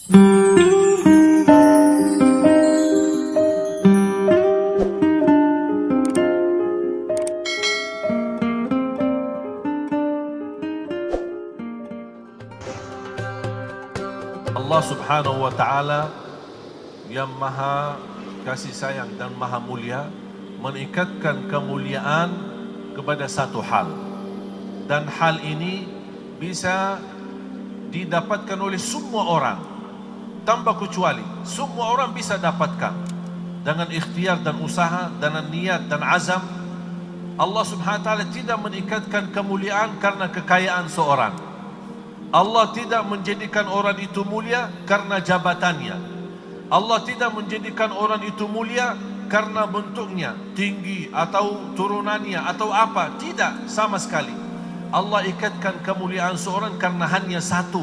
Allah Subhanahu wa Ta'ala yang maha kasih sayang dan maha mulia meningkatkan kemuliaan kepada satu hal, dan hal ini bisa didapatkan oleh semua orang tanpa kecuali. Semua orang bisa dapatkan dengan ikhtiar dan usaha, dengan niat dan azam. Allah Subhanahu wa Ta'ala tidak meningkatkan kemuliaan karena kekayaan seorang. Allah tidak menjadikan orang itu mulia karena jabatannya. Allah tidak menjadikan orang itu mulia karena bentuknya tinggi atau turunannya atau apa. Tidak, sama sekali. Allah ikatkan kemuliaan seorang karena hanya satu.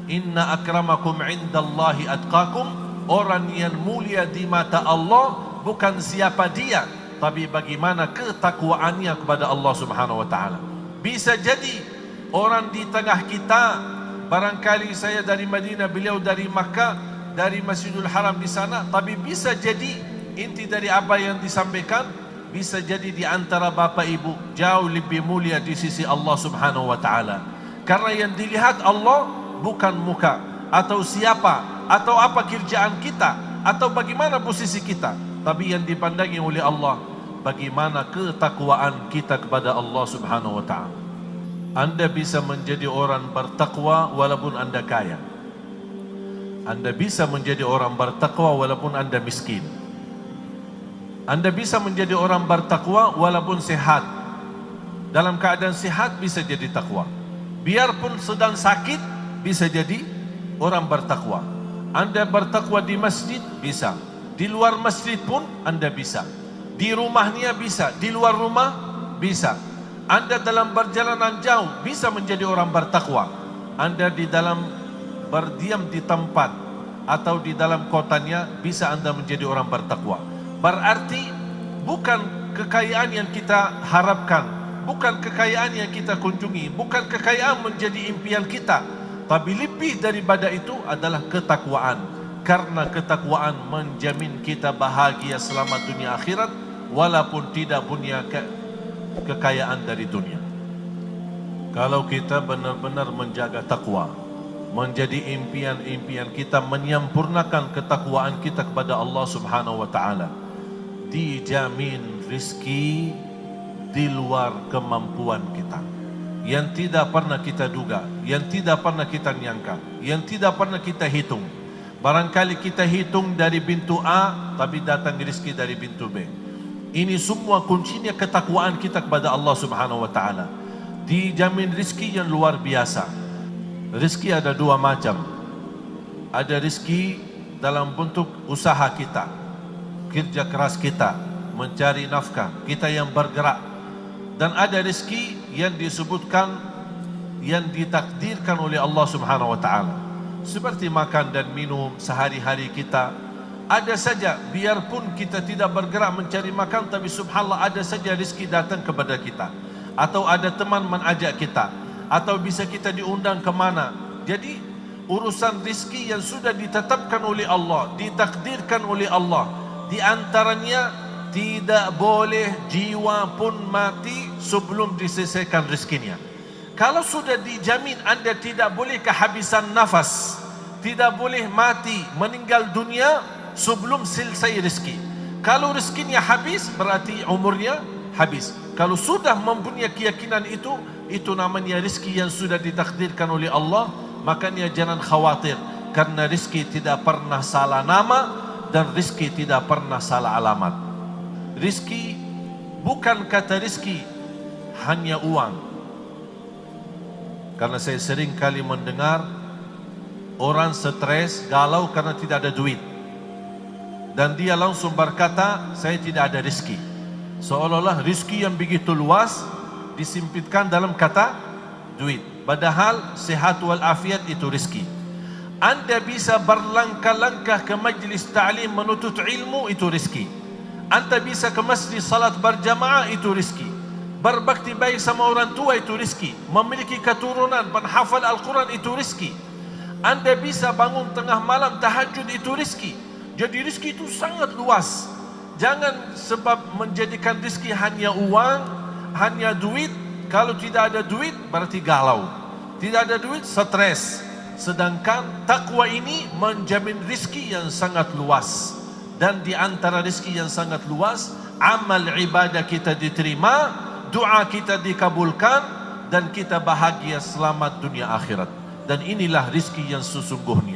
Inna akramakum indallahi atqakum. Orang yang mulia di mata Allah bukan siapa dia, tapi bagaimana ketakwaannya kepada Allah Subhanahu wa Ta'ala. Bisa jadi orang di tengah kita, barangkali saya dari Madinah, beliau dari Makkah, dari Masjidul Haram di sana, tapi bisa jadi inti dari apa yang disampaikan, bisa jadi di antara bapak ibu jauh lebih mulia di sisi Allah Subhanahu wa Ta'ala. Karena yang dilihat Allah bukan muka atau siapa atau apa kerjaan kita atau bagaimana posisi kita, tapi yang dipandangi oleh Allah bagaimana ketakwaan kita kepada Allah Subhanahu wa Ta'ala. Anda bisa menjadi orang bertakwa walaupun Anda kaya. Anda bisa menjadi orang bertakwa walaupun Anda miskin. Anda bisa menjadi orang bertakwa walaupun sehat. Dalam keadaan sehat bisa jadi takwa. Biarpun sedang sakit bisa jadi orang bertakwa. Anda bertakwa di masjid bisa. Di luar masjid pun Anda bisa. Di rumahnya bisa, di luar rumah bisa. Anda dalam perjalanan jauh bisa menjadi orang bertakwa. Anda di dalam berdiam di tempat atau di dalam kotanya bisa Anda menjadi orang bertakwa. Berarti bukan kekayaan yang kita harapkan, bukan kekayaan yang kita kunjungi, bukan kekayaan menjadi impian kita, tapi lebih daripada itu adalah ketakwaan. Karena ketakwaan menjamin kita bahagia selama dunia akhirat walaupun tidak punya kekayaan dari dunia. Kalau kita benar-benar menjaga takwa, menjadi impian-impian kita, menyempurnakan ketakwaan kita kepada Allah Subhanahu wa Ta'ala, dijamin rizki di luar kemampuan kita, yang tidak pernah kita duga, yang tidak pernah kita nyangka, yang tidak pernah kita hitung. Barangkali kita hitung dari pintu A, tapi datang rizki dari pintu B. Ini semua kuncinya ketakwaan kita kepada Allah Subhanahu wa Ta'ala. Dijamin rizki yang luar biasa. Rizki ada dua macam. Ada rizki dalam bentuk usaha kita, kerja keras kita, mencari nafkah, kita yang bergerak. Dan ada rizki yang disebutkan, yang ditakdirkan oleh Allah Subhanahu wa Ta'ala, seperti makan dan minum sehari-hari kita. Ada saja, biarpun kita tidak bergerak mencari makan, tapi subhanallah ada saja rizki datang kepada kita. Atau ada teman mengajak kita, atau bisa kita diundang ke mana. Jadi urusan rizki yang sudah ditetapkan oleh Allah, ditakdirkan oleh Allah, di antaranya tidak boleh jiwa pun mati sebelum diselesaikan rizkinya. Kalau sudah dijamin Anda tidak boleh kehabisan nafas, tidak boleh mati, meninggal dunia sebelum selesai rezeki. Kalau rezekinya habis, berarti umurnya habis. Kalau sudah mempunyai keyakinan itu namanya rezeki yang sudah ditakdirkan oleh Allah. Makanya jangan khawatir, karena rezeki tidak pernah salah nama dan rezeki tidak pernah salah alamat. Rezeki bukan kata rezeki hanya uang. Karena saya sering kali mendengar orang stres, galau karena tidak ada duit, dan dia langsung berkata, saya tidak ada rezeki. Seolah-olah rezeki yang begitu luas disempitkan dalam kata duit. Padahal sehat walafiat itu rezeki. Anda bisa berlangkah-langkah ke majlis ta'lim menuntut ilmu, itu rezeki. Anda bisa ke masjid salat berjamaah, itu rezeki. Berbakti baik sama orang tua, itu rezeki. Memiliki keturunan, menghafal Al-Quran, itu rezeki. Anda bisa bangun tengah malam tahajud, itu rizki. Jadi rizki itu sangat luas. Jangan sebab menjadikan rizki hanya uang, hanya duit. Kalau tidak ada duit berarti galau, tidak ada duit stres. Sedangkan takwa ini menjamin rizki yang sangat luas. Dan di antara rizki yang sangat luas, amal ibadah kita diterima, doa kita dikabulkan, dan kita bahagia selamat dunia akhirat. Dan inilah rizki yang sesungguhnya.